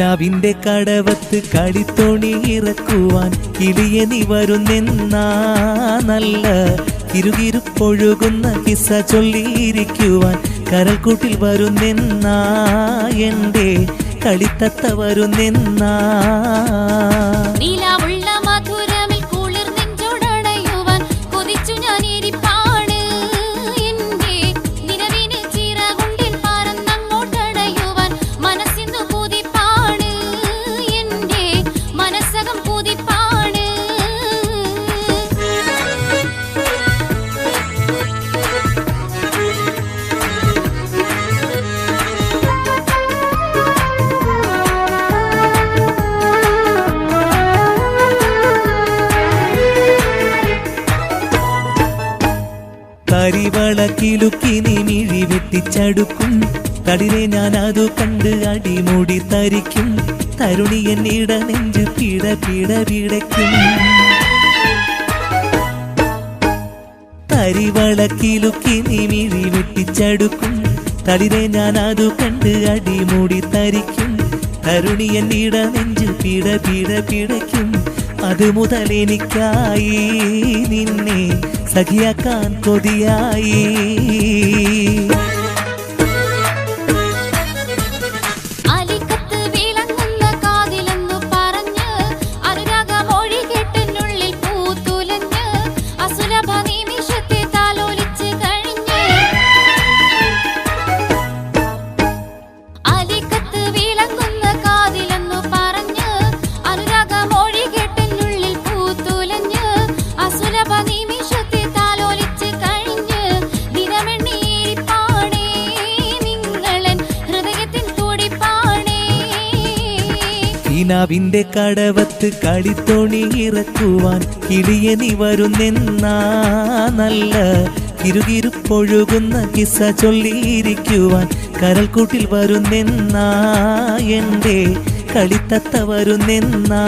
കിനാവിന്റെ കടവത്ത് കളിത്തോണി ഇറക്കുവാൻ കിളിയെ നീ വരുന്നെന്നാ നല്ല കിരുകിരുപ്പൊഴുകുന്ന കിസ്സ ചൊല്ലിയിരിക്കുവാൻ കരൽക്കൂട്ടിൽ വരുന്നെന്നാ എൻ്റെ കളിത്തത്ത വരുന്നെന്നാ കരിവളക്കിലുക്കി നീ മിഴി വെട്ടിച്ചടുക്കും തടിരെ ഞാൻ അതു കണ്ട് അടിമുടി തരിക്കും തരുണി എന്നിട നെഞ്ചു പിട പിട പിടയ്ക്കും കരിവളക്കിലുക്കി നീ മിഴി വെട്ടിച്ചടുക്കും തടിരെ ഞാൻ അതു കണ്ട് അടിമുടി തരിക്കും തരുണി എന്നിട നെഞ്ചു പിട പിട പിടയ്ക്കും അത് മുതൽ എനിക്കായി നിന്നെ സഖിയാക്കാൻ കൊതിയായി കിനാവിന്റെ കടവത്ത് കളിത്തോണി ഇറക്കുവാൻ കിളിയെ നീ വരുന്നെന്നാ നല്ല കിരുകിരുപ്പൊഴുകുന്ന കിസ്സ ചൊല്ലിയിരിക്കുവാൻ കരൽക്കൂട്ടിൽ വരുന്നെന്നാ എൻ്റെ കളിത്തത്ത വരുന്നെന്നാ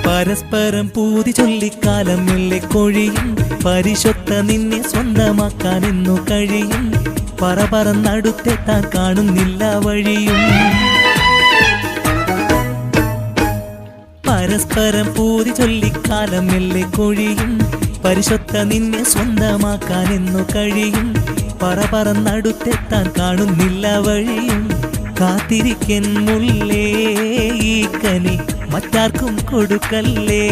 പരസ്പരം പൂതി ചൊല്ലിക്കാലം മെല്ലെ കൊഴിയും പരിശൊത്ത നിന്നെ സ്വന്തമാക്കാനെന്നു കഴിയും പറന്നടുത്തെത്താൻ കാണുന്നില്ല വഴിയും പരസ്പരം പൂതി ചൊല്ലിക്കാലം മെല്ലെ കൊഴിയും പരിശൊത്ത നിന്നെ സ്വന്തമാക്കാനെന്നു കഴിയും പറന്നടുത്തെത്താൻ കാണുന്നില്ല വഴിയും കാത്തിരിക്കൻ മുല്ലേ ഈ കനി മറ്റാർക്കും കൊടുക്കല്ലേ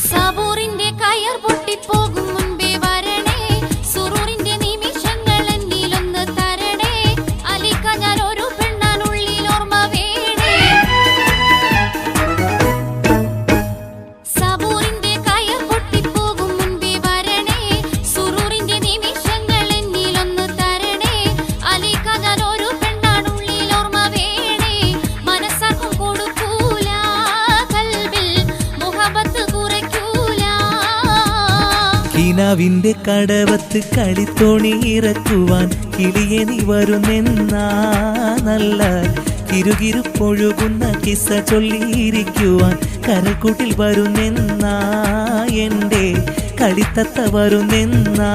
സബൂറിന്റെ കയർ പൊട്ടിപ്പോകും മുൻപേ വരണേ സുറൂറിന്റെ നിമിഷങ്ങൾ എന്നിലൊന്ന് തരണേ അലിക്ക ഞാൻ ഒരു പെണ്ണാനുള്ളിൽ ഓർമ്മ വേണേ സബൂറിന്റെ കയർ പൊട്ടിപ്പോകും മുൻപേ വരണേ സുറൂറിന്റെ നിമിഷങ്ങൾ എന്നിലൊന്ന് തരണേ അലിക്ക ഞാൻ ഒരു കിനാവിന്റെ കടവത്ത് കളിത്തോണി ഇറക്കുവാൻ കിളിയെ നീ വരുന്നെന്നാ നല്ല കിരുകിരുപ്പൊഴുകുന്ന കിസ്സ ചൊല്ലിയിരിക്കുവാൻ കരൽക്കൂട്ടിൽ വരുന്നെന്നാ എൻ്റെ കളിത്തത്ത വരുന്നെന്നാ